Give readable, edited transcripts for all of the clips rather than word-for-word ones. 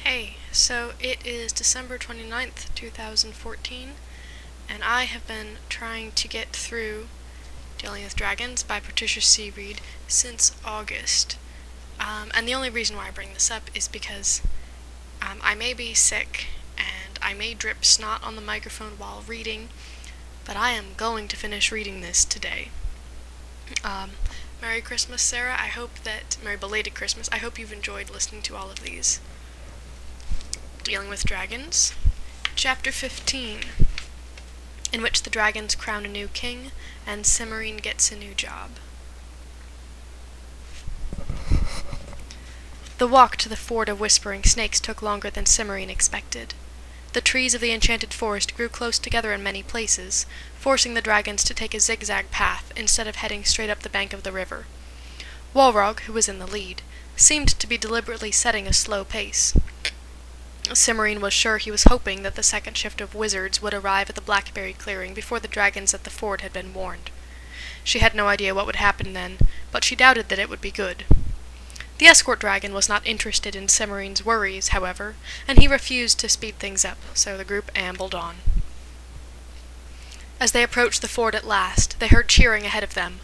Hey, so it is December 29th, 2014, and I have been trying to get through Dealing with Dragons by Patricia C. Reed since August. And the only reason why I bring this up is because I may be sick, and I may drip snot on the microphone while reading, but I am going to finish reading this today. Merry Christmas, Sarah. Merry belated Christmas. I hope you've enjoyed listening to all of these. Dealing with Dragons, Chapter 15, in which the dragons crown a new king, and Cimorene gets a new job. The walk to the Ford of Whispering Snakes took longer than Cimorene expected. The trees of the enchanted forest grew close together in many places, forcing the dragons to take a zigzag path instead of heading straight up the bank of the river. Walrog, who was in the lead, seemed to be deliberately setting a slow pace. Cimorene was sure he was hoping that the second shift of wizards would arrive at the blackberry clearing before the dragons at the ford had been warned. She had no idea what would happen then, but she doubted that it would be good. The escort dragon was not interested in Cimorene's worries, however, and he refused to speed things up, so the group ambled on. As they approached the ford at last, they heard cheering ahead of them.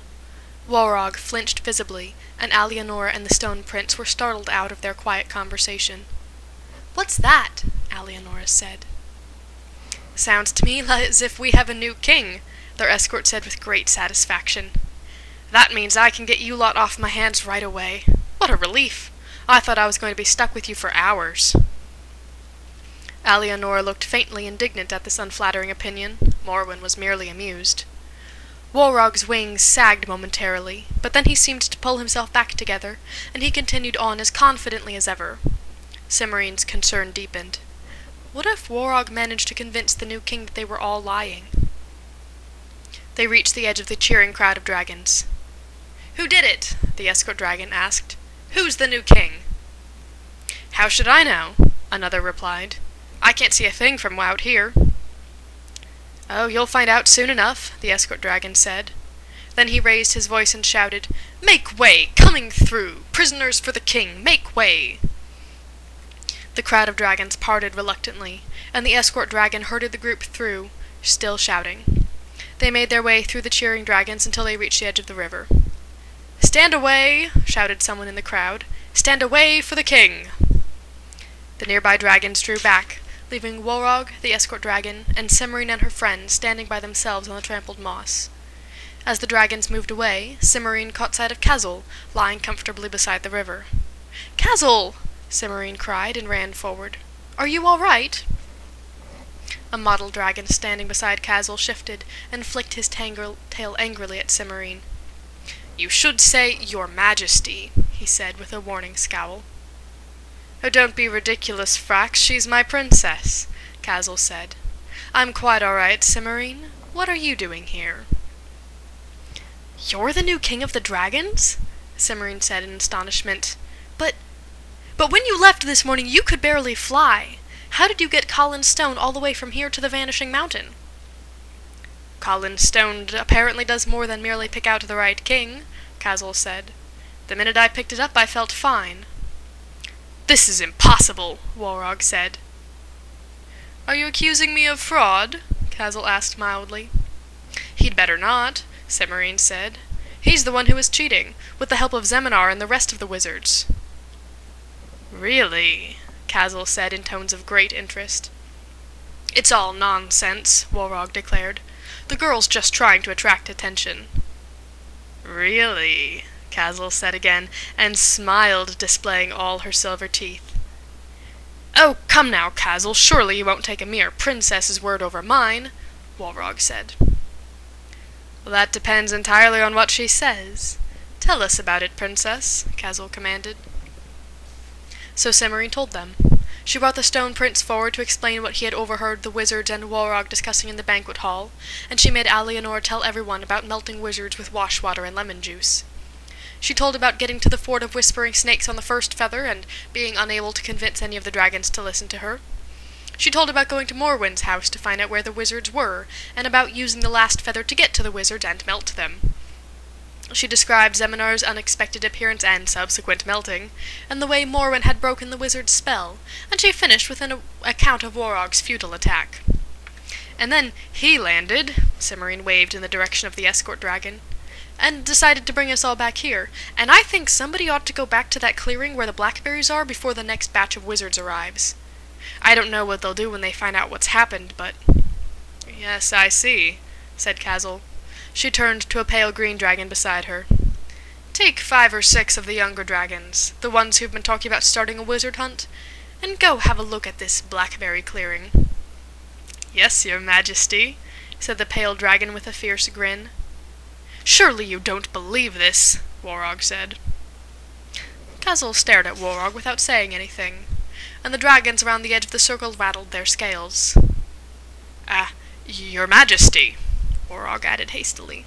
Walrog flinched visibly, and Alienor and the Stone Prince were startled out of their quiet conversation. "What's that?" Alienor said. "Sounds to me as if we have a new king," their escort said with great satisfaction. "That means I can get you lot off my hands right away. What a relief! I thought I was going to be stuck with you for hours." Alienor looked faintly indignant at this unflattering opinion. Morwen was merely amused. Walrog's wings sagged momentarily, but then he seemed to pull himself back together, and he continued on as confidently as ever. Cimorene's concern deepened. What if Walrog managed to convince the new king that they were all lying? They reached the edge of the cheering crowd of dragons. "Who did it?" the escort dragon asked. "Who's the new king?" "How should I know?" another replied. "I can't see a thing from out here." "Oh, you'll find out soon enough," the escort dragon said. Then he raised his voice and shouted, "Make way! Coming through! Prisoners for the king! Make way!" The crowd of dragons parted reluctantly, and the escort dragon herded the group through, still shouting. They made their way through the cheering dragons until they reached the edge of the river. "Stand away!" shouted someone in the crowd. "Stand away for the king!" The nearby dragons drew back, leaving Walrog, the escort dragon, and Cimorene and her friends standing by themselves on the trampled moss. As the dragons moved away, Cimorene caught sight of Kazul, lying comfortably beside the river. "Kazul!" Cimorene cried and ran forward. "Are you all right?" A mottled dragon standing beside Kazul shifted and flicked his tail angrily at Cimorene. "You should say, Your Majesty," he said with a warning scowl. "Oh, don't be ridiculous, Frax, she's my princess," Kazul said. "I'm quite all right, Cimorene. What are you doing here?" "You're the new king of the dragons?" Cimorene said in astonishment. But when you left this morning you could barely fly. How did you get Colin Stone all the way from here to the Vanishing Mountain?" "Colin Stone apparently does more than merely pick out the right king," Kazul said. "The minute I picked it up I felt fine." "This is impossible," Walrog said. "Are you accusing me of fraud?" Kazul asked mildly. "He'd better not," Cimorene said. "He's the one who is cheating, with the help of Zeminar and the rest of the wizards." "Really?" Kazul said in tones of great interest. "It's all nonsense," Walrog declared. "The girl's just trying to attract attention." "Really?" Kazul said again, and smiled, displaying all her silver teeth. "Oh, come now, Kazul, surely you won't take a mere princess's word over mine," Walrog said. "Well, that depends entirely on what she says. Tell us about it, princess," Kazul commanded. So Cimorene told them. She brought the Stone Prince forward to explain what he had overheard the wizards and Walrog discussing in the banquet hall, and she made Alienor tell everyone about melting wizards with wash water and lemon juice. She told about getting to the Ford of Whispering Snakes on the first feather and being unable to convince any of the dragons to listen to her. She told about going to Morwen's house to find out where the wizards were, and about using the last feather to get to the wizards and melt them. She described Zeminar's unexpected appearance and subsequent melting, and the way Morwen had broken the wizard's spell, and she finished with an account of Warog's futile attack. "And then he landed," Cimorene waved in the direction of the escort dragon, "and decided to bring us all back here, and I think somebody ought to go back to that clearing where the blackberries are before the next batch of wizards arrives. I don't know what they'll do when they find out what's happened, but—" "Yes, I see," said Kazal. She turned to a pale green dragon beside her. "Take 5 or 6 of the younger dragons, the ones who've been talking about starting a wizard hunt, and go have a look at this blackberry clearing." "Yes, your majesty," said the pale dragon with a fierce grin. "Surely you don't believe this," Warog said. Kazal stared at Warog without saying anything, and the dragons around the edge of the circle rattled their scales. Your majesty," Warog added hastily.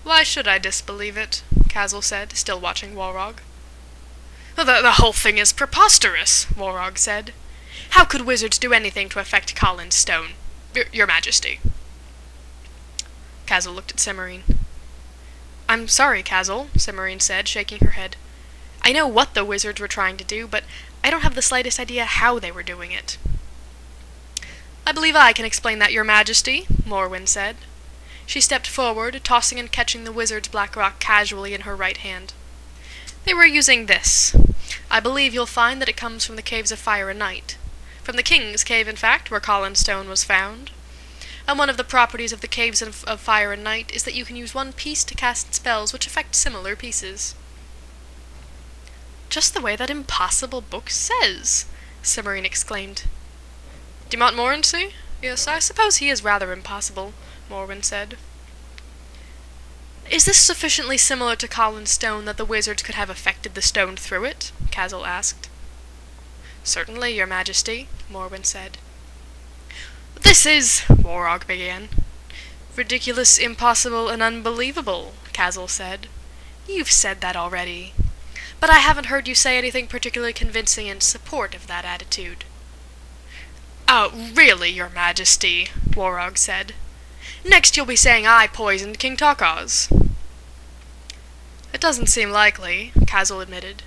"Why should I disbelieve it?" Kazal said, still watching Warog. The whole thing is preposterous," Warog said. "How could wizards do anything to affect Colin's stone? Your majesty." Kazal looked at Cimorene. "I'm sorry, Kazal," Cimorene said, shaking her head. "I know what the wizards were trying to do, but I don't have the slightest idea how they were doing it." "I believe I can explain that, your majesty," Morwen said. She stepped forward, tossing and catching the wizard's black rock casually in her right hand. "They were using this. I believe you'll find that it comes from the Caves of Fire and Night. From the King's Cave, in fact, where Colin's stone was found. And one of the properties of the Caves of Fire and Night is that you can use one piece to cast spells which affect similar pieces." "Just the way that impossible book says," Cimorene exclaimed. "Do you want Morency? Yes, I suppose he is rather impossible," Morwen said. "Is this sufficiently similar to Colin's stone that the wizards could have affected the stone through it?" Kazal asked. "Certainly, your majesty," Morwen said. "This is—" Warog began. "Ridiculous, impossible, and unbelievable," Kazal said. "You've said that already. But I haven't heard you say anything particularly convincing in support of that attitude." Really, your majesty," Warog said. "Next you'll be saying I poisoned King Takaz." "It doesn't seem likely," Kazal admitted.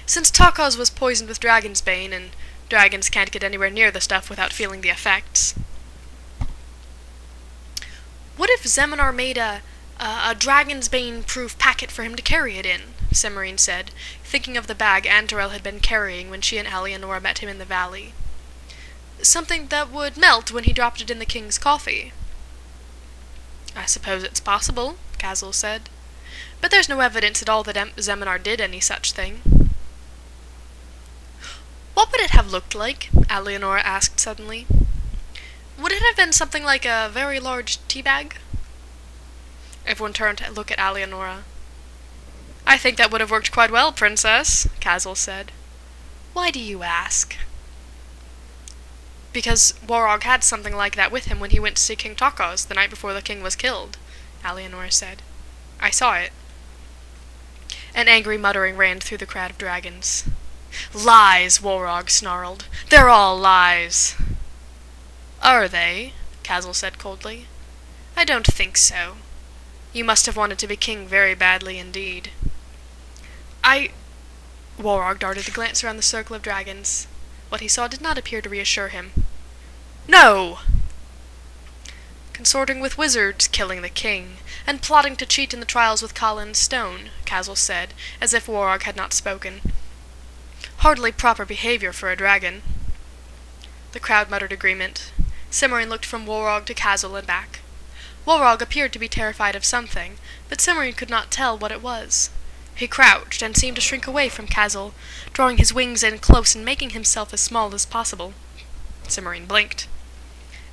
"Since Takaz was poisoned with dragon's bane, and dragons can't get anywhere near the stuff without feeling the effects." "What if Zeminar made a dragon's bane-proof packet for him to carry it in?" Cimorene said, thinking of the bag Antarel had been carrying when she and Alienora met him in the valley. "Something that would melt when he dropped it in the king's coffee." "I suppose it's possible," Kazal said. "But there's no evidence at all that Zeminar did any such thing." "What would it have looked like?" Alienora asked suddenly. "Would it have been something like a very large tea bag?" Everyone turned to look at Alienora. "I think that would have worked quite well, princess," Kazal said. "Why do you ask?" "Because Warog had something like that with him when he went to see King Takaz the night before the king was killed," Alienora said. "I saw it." An angry muttering ran through the crowd of dragons. "Lies!" Warog snarled. "They're all lies!" "Are they?" Kazal said coldly. "I don't think so. You must have wanted to be king very badly indeed." Warog darted a glance around the circle of dragons. What he saw did not appear to reassure him. "No!" "Consorting with wizards, killing the king, and plotting to cheat in the trials with Colin's stone," Kazal said, as if Warog had not spoken. "Hardly proper behavior for a dragon." The crowd muttered agreement. Cimorene looked from Warog to Kazal and back. Warog appeared to be terrified of something, but Cimorene could not tell what it was. He crouched and seemed to shrink away from Kazal, drawing his wings in close and making himself as small as possible. Cimorene blinked.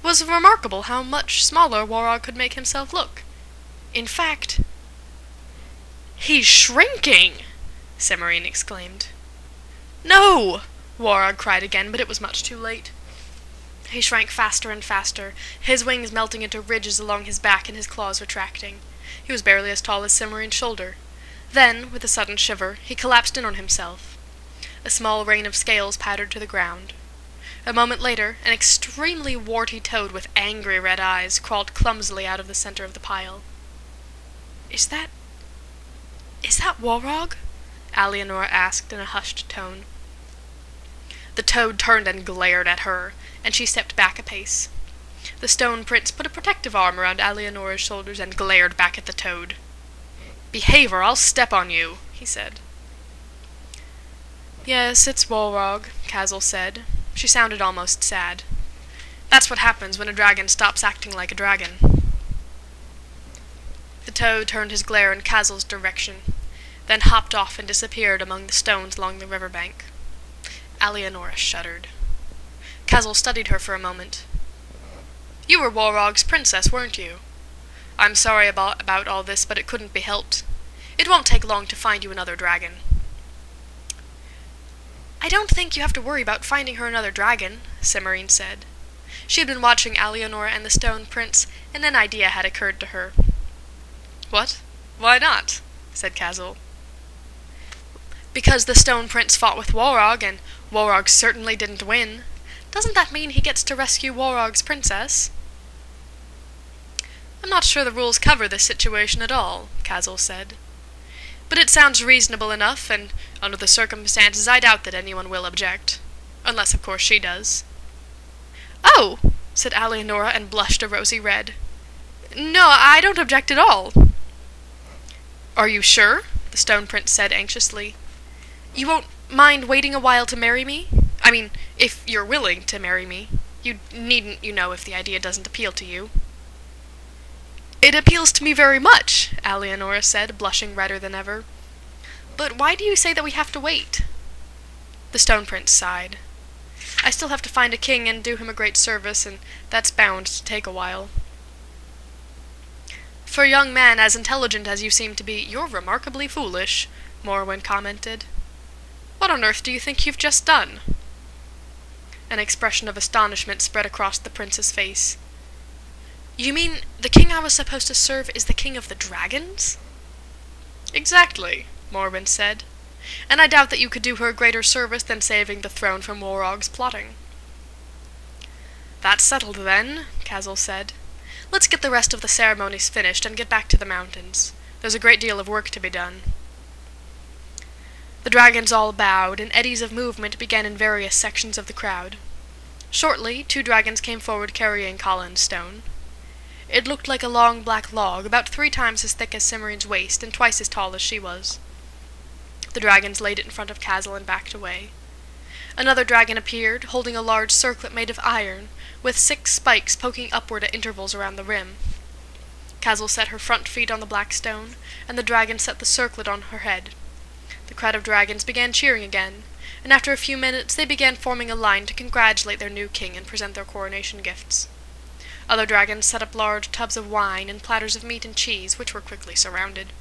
It was remarkable how much smaller Warog could make himself look. In fact, "He's shrinking!" Cimorene exclaimed. "No!" Warog cried again, but it was much too late. He shrank faster and faster, his wings melting into ridges along his back and his claws retracting. He was barely as tall as Cimorene's shoulder. Then, with a sudden shiver, he collapsed in on himself. A small rain of scales pattered to the ground. A moment later, an extremely warty toad with angry red eyes crawled clumsily out of the center of the pile. Is that Walrog?" Alienora asked in a hushed tone. The toad turned and glared at her, and she stepped back a pace. The stone prince put a protective arm around Alienora's shoulders and glared back at the toad. "Behave or I'll step on you," he said. "Yes, it's Walrog," Kazel said. She sounded almost sad. "That's what happens when a dragon stops acting like a dragon." The toad turned his glare in Kazel's direction, then hopped off and disappeared among the stones along the riverbank. Alienora shuddered. Kazel studied her for a moment. "You were Walrog's princess, weren't you? I'm sorry about all this, but it couldn't be helped. It won't take long to find you another dragon." "I don't think you have to worry about finding her another dragon," Cimorene said. She had been watching Alienora and the Stone Prince, and an idea had occurred to her. "What? Why not?" said Kazel. "Because the Stone Prince fought with Walrog, and Walrog certainly didn't win. Doesn't that mean he gets to rescue Walrog's princess?" "I'm not sure the rules cover this situation at all," Kazel said. "But it sounds reasonable enough, and under the circumstances I doubt that anyone will object. Unless, of course, she does." "Oh!" said Alienora and blushed a rosy red. "No, I don't object at all." "Are you sure?" the Stone Prince said anxiously. "You won't mind waiting a while to marry me? I mean, if you're willing to marry me. You needn't, if the idea doesn't appeal to you." "It appeals to me very much," Alienora said, blushing redder than ever. "But why do you say that we have to wait?" The Stone Prince sighed. "I still have to find a king and do him a great service, and that's bound to take a while." "For a young man as intelligent as you seem to be, you're remarkably foolish," Morwen commented. "What on earth do you think you've just done?" An expression of astonishment spread across the prince's face. "You mean the king I was supposed to serve is the king of the dragons?" "Exactly," Morwen said. "And I doubt that you could do her a greater service than saving the throne from Walrog's plotting." "That's settled, then," Kazel said. "Let's get the rest of the ceremonies finished and get back to the mountains. There's a great deal of work to be done." The dragons all bowed, and eddies of movement began in various sections of the crowd. Shortly, 2 dragons came forward carrying Colin's stone. It looked like a long black log, about 3 times as thick as Cimorene's waist and twice as tall as she was. The dragons laid it in front of Kazel and backed away. Another dragon appeared, holding a large circlet made of iron, with 6 spikes poking upward at intervals around the rim. Kazel set her front feet on the black stone, and the dragon set the circlet on her head. The crowd of dragons began cheering again, and after a few minutes they began forming a line to congratulate their new king and present their coronation gifts. Other dragons set up large tubs of wine and platters of meat and cheese, which were quickly surrounded.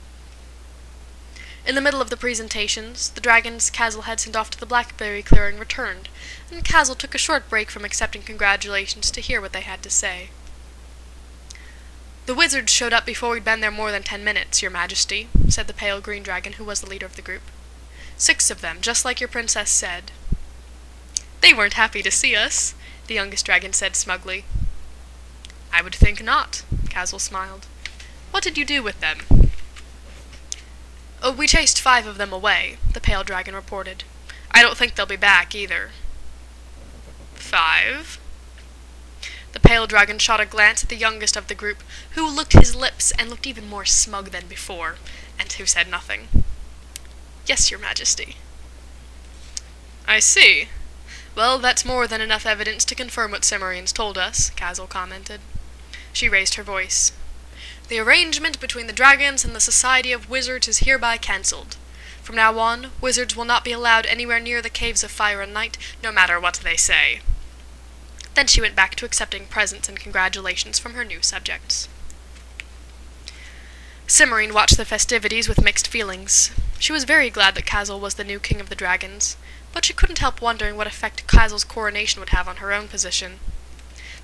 In the middle of the presentations, the dragons Kazel had sent off to the blackberry clearing returned, and Kazel took a short break from accepting congratulations to hear what they had to say. "The wizards showed up before we'd been there more than 10 minutes, your majesty," said the pale green dragon who was the leader of the group. 6 of them, just like your princess said. "They weren't happy to see us," the youngest dragon said smugly. "I would think not," Kazel smiled. "What did you do with them?" "Oh, we chased 5 of them away," the pale dragon reported. "I don't think they'll be back, either." 5? The pale dragon shot a glance at the youngest of the group, who licked his lips and looked even more smug than before, and who said nothing. "Yes, your majesty." "I see. Well, that's more than enough evidence to confirm what Cimorene's told us," Kazel commented. She raised her voice. "The arrangement between the dragons and the Society of Wizards is hereby cancelled. From now on, wizards will not be allowed anywhere near the Caves of Fire and Night, no matter what they say." Then she went back to accepting presents and congratulations from her new subjects. Cimorene watched the festivities with mixed feelings. She was very glad that Kazel was the new king of the dragons, but she couldn't help wondering what effect Kazel's coronation would have on her own position.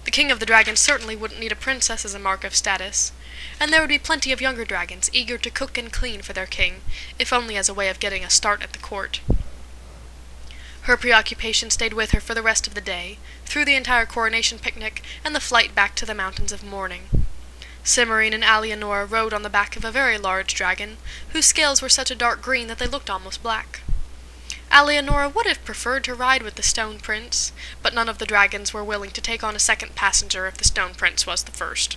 The king of the dragons certainly wouldn't need a princess as a mark of status, and there would be plenty of younger dragons eager to cook and clean for their king, if only as a way of getting a start at the court. Her preoccupation stayed with her for the rest of the day, through the entire coronation picnic and the flight back to the mountains of mourning. Cimorene and Alianora rode on the back of a very large dragon, whose scales were such a dark green that they looked almost black. Alianora would have preferred to ride with the Stone Prince, but none of the dragons were willing to take on a second passenger if the Stone Prince was the first.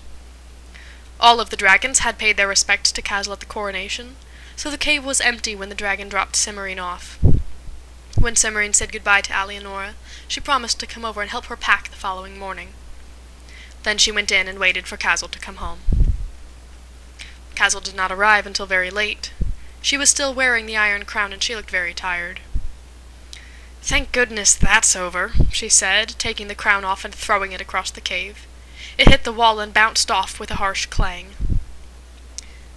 All of the dragons had paid their respects to Castle at the coronation, so the cave was empty when the dragon dropped Cimorene off. When Cimorene said goodbye to Alianora, she promised to come over and help her pack the following morning. Then she went in and waited for Castle to come home. Castle did not arrive until very late. She was still wearing the iron crown and she looked very tired. "Thank goodness that's over," she said, taking the crown off and throwing it across the cave. It hit the wall and bounced off with a harsh clang.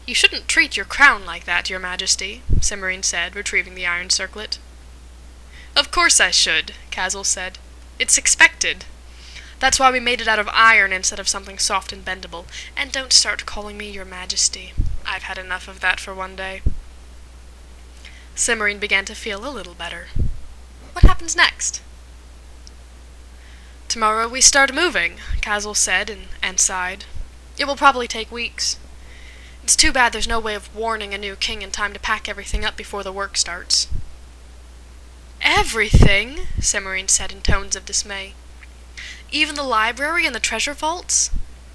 "You shouldn't treat your crown like that, your majesty," Cimorene said, retrieving the iron circlet. "Of course I should," Castle said. "It's expected. That's why we made it out of iron instead of something soft and bendable. And don't start calling me your majesty. I've had enough of that for one day." Cimorene began to feel a little better. What happens next? "Tomorrow we start moving," Castle said and sighed. "It will probably take weeks. It's too bad there's no way of warning a new king in time to pack everything up before the work starts." "Everything?" Cimorene said in tones of dismay. "Even the library and the treasure vaults?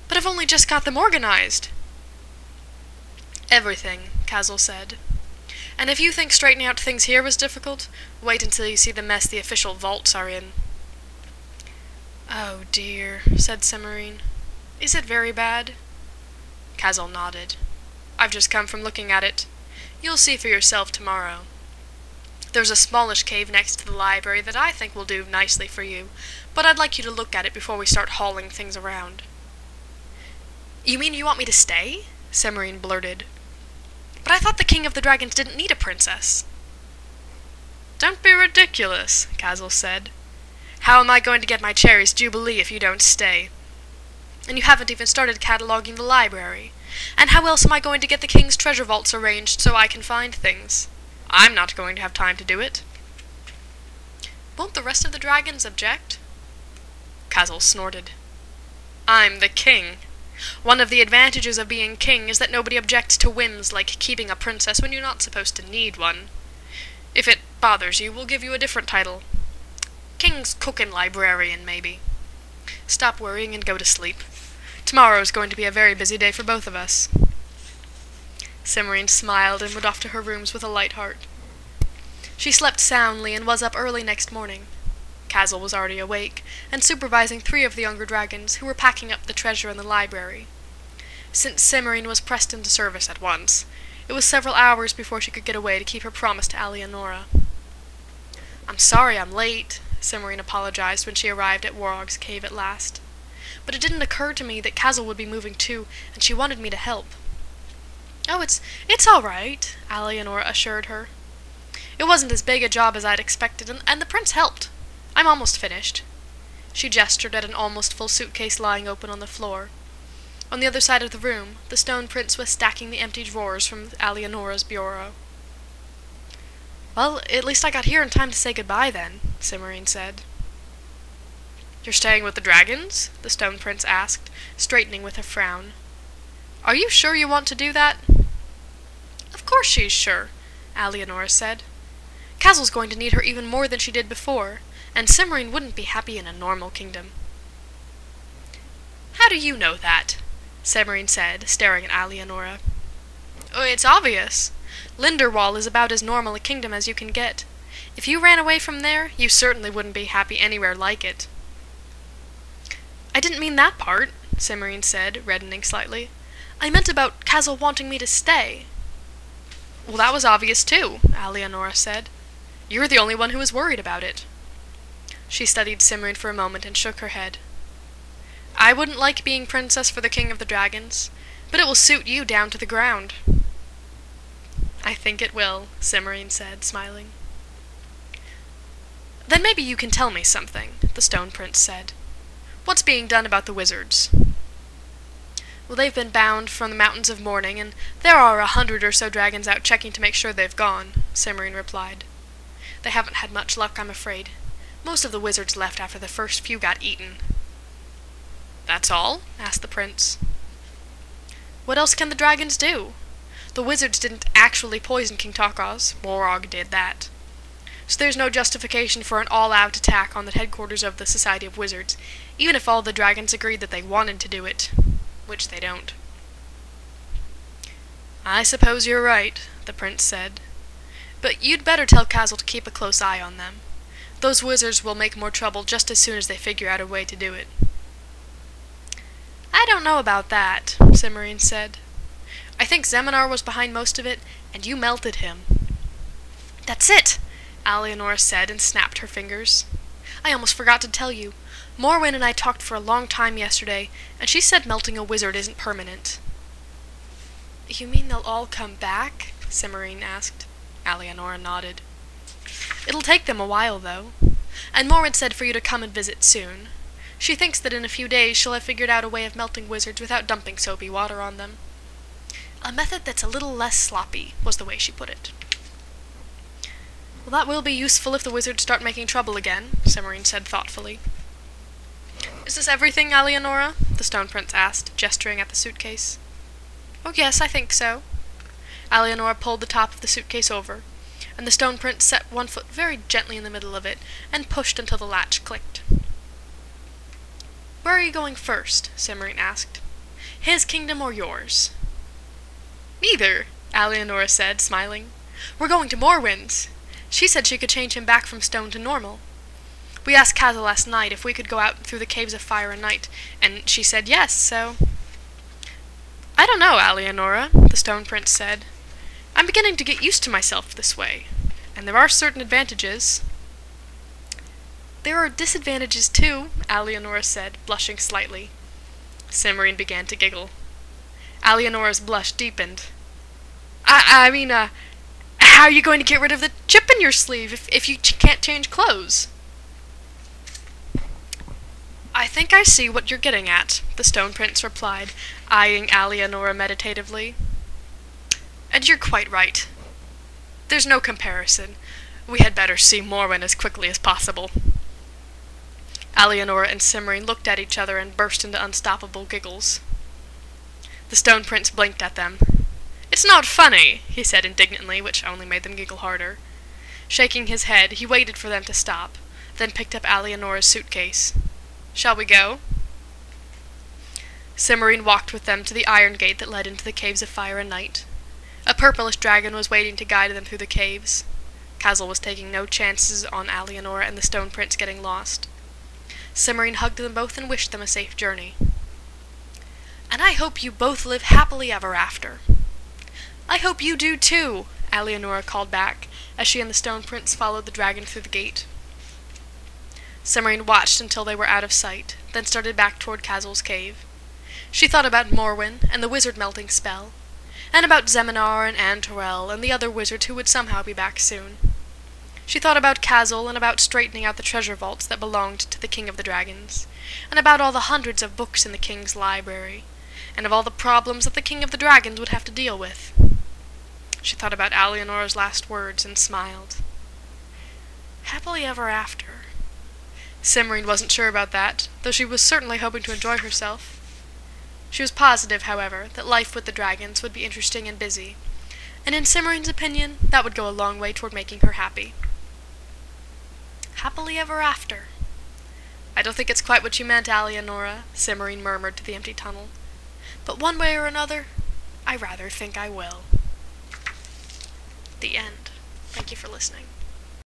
But I've only just got them organized." "Everything," Castle said. "And if you think straightening out things here was difficult, wait until you see the mess the official vaults are in." "Oh dear," said Cimorene. "Is it very bad?" Castle nodded. "I've just come from looking at it. You'll see for yourself tomorrow. There's a smallish cave next to the library that I think will do nicely for you, but I'd like you to look at it before we start hauling things around." "You mean you want me to stay?" Cimorene blurted. "But I thought the King of the Dragons didn't need a princess." "Don't be ridiculous," Castle said. "How am I going to get my cherries jubilee if you don't stay? And you haven't even started cataloging the library. And how else am I going to get the king's treasure vaults arranged so I can find things? I'm not going to have time to do it." "Won't the rest of the dragons object?" Castle snorted. "I'm the king. One of the advantages of being king is that nobody objects to whims like keeping a princess when you're not supposed to need one. If it bothers you, we'll give you a different title. King's cook and librarian, maybe. Stop worrying and go to sleep. Tomorrow's going to be a very busy day for both of us." Cimorene smiled and went off to her rooms with a light heart. She slept soundly and was up early next morning. Castle was already awake, and supervising 3 of the younger dragons, who were packing up the treasure in the library. Since Cimorene was pressed into service at once, it was several hours before she could get away to keep her promise to Alianora. "I'm sorry I'm late," Cimorene apologized when she arrived at Warog's cave at last. "But it didn't occur to me that Castle would be moving too, and she wanted me to help." "Oh, it's all right," Alianora assured her. "It wasn't as big a job as I'd expected, and the prince helped. I'm almost finished." She gestured at an almost full suitcase lying open on the floor. On the other side of the room, the Stone Prince was stacking the empty drawers from Alianora's bureau. "Well, at least I got here in time to say goodbye then," Cimorene said. "You're staying with the dragons?" the Stone Prince asked, straightening with a frown. "Are you sure you want to do that?" "Of course she's sure," Alianora said. "Castle's going to need her even more than she did before, and Cimorene wouldn't be happy in a normal kingdom." "How do you know that?" Cimorene said, staring at Alianora. "Oh, it's obvious. Linderwall is about as normal a kingdom as you can get. If you ran away from there, you certainly wouldn't be happy anywhere like it." "I didn't mean that part," Cimorene said, reddening slightly. "I meant about Castle wanting me to stay." "Well, that was obvious too," Alianora said. "You're the only one who was worried about it." She studied Cimorene for a moment and shook her head. "I wouldn't like being princess for the King of the Dragons, but it will suit you down to the ground." "I think it will," Cimorene said, smiling. "Then maybe you can tell me something," the Stone Prince said. "What's being done about the wizards?" "Well, they've been bound from the Mountains of Mourning, and there are 100 or so dragons out checking to make sure they've gone," Cimorene replied. "They haven't had much luck, I'm afraid. Most of the wizards left after the first few got eaten." "That's all?" asked the prince. What else can the dragons do? The wizards didn't actually poison King Takos. Morog did that. So there's no justification for an all-out attack on the headquarters of the Society of Wizards, even if all the dragons agreed that they wanted to do it, which they don't. I suppose you're right, the prince said. But you'd better tell Kazel to keep a close eye on them. Those wizards will make more trouble just as soon as they figure out a way to do it. I don't know about that, Cimorene said. I think Zeminar was behind most of it, and you melted him. That's it, Alienora said and snapped her fingers. I almost forgot to tell you. Morwen and I talked for a long time yesterday, and she said melting a wizard isn't permanent. You mean they'll all come back? Cimorene asked. Alienora nodded. It'll take them a while, though. And Morwen said for you to come and visit soon. She thinks that in a few days she'll have figured out a way of melting wizards without dumping soapy water on them. A method that's a little less sloppy, was the way she put it. Well, that will be useful if the wizards start making trouble again, Cimorene said thoughtfully. Is this everything, Alienora? The Stone Prince asked, gesturing at the suitcase. Oh yes, I think so. Alienora pulled the top of the suitcase over, and the Stone Prince set one foot very gently in the middle of it, and pushed until the latch clicked. Where are you going first? Cimorene asked. His kingdom or yours? Neither, Alienora said, smiling. We're going to Morwen's. She said she could change him back from stone to normal. We asked Kazel last night if we could go out through the caves of fire and night, and she said yes, so... I don't know, Alienora, the Stone Prince said. I'm beginning to get used to myself this way, and there are certain advantages. There are disadvantages, too, Alienora said, blushing slightly. Cimorene began to giggle. Alienora's blush deepened. I mean, how are you going to get rid of the chip in your sleeve if you can't change clothes? I think I see what you're getting at, the Stone Prince replied, eyeing Alienora meditatively. And you're quite right. There's no comparison. We had better see Morwen as quickly as possible. Alienora and Cimorene looked at each other and burst into unstoppable giggles. The Stone Prince blinked at them. It's not funny, he said indignantly, which only made them giggle harder. Shaking his head, he waited for them to stop, then picked up Alienora's suitcase. Shall we go? Cimorene walked with them to the iron gate that led into the caves of fire and night. A purplish dragon was waiting to guide them through the caves. Kazel was taking no chances on Alienora and the Stone Prince getting lost. Cimorene hugged them both and wished them a safe journey. And I hope you both live happily ever after. I hope you do too, Alienora called back, as she and the Stone Prince followed the dragon through the gate. Cimorene watched until they were out of sight, then started back toward Kazel's cave. She thought about Morwen and the wizard-melting spell, and about Zeminar and Antorel and the other wizards who would somehow be back soon. She thought about Kazel and about straightening out the treasure vaults that belonged to the King of the Dragons, and about all the hundreds of books in the King's library, and of all the problems that the King of the Dragons would have to deal with. She thought about Alienora's last words and smiled. Happily ever after. Cimorene wasn't sure about that, though she was certainly hoping to enjoy herself. She was positive, however, that life with the dragons would be interesting and busy, and in Cimorene's opinion, that would go a long way toward making her happy. Happily ever after. I don't think it's quite what you meant, Alienora, Cimorene murmured to the empty tunnel. But one way or another, I rather think I will. The end. Thank you for listening.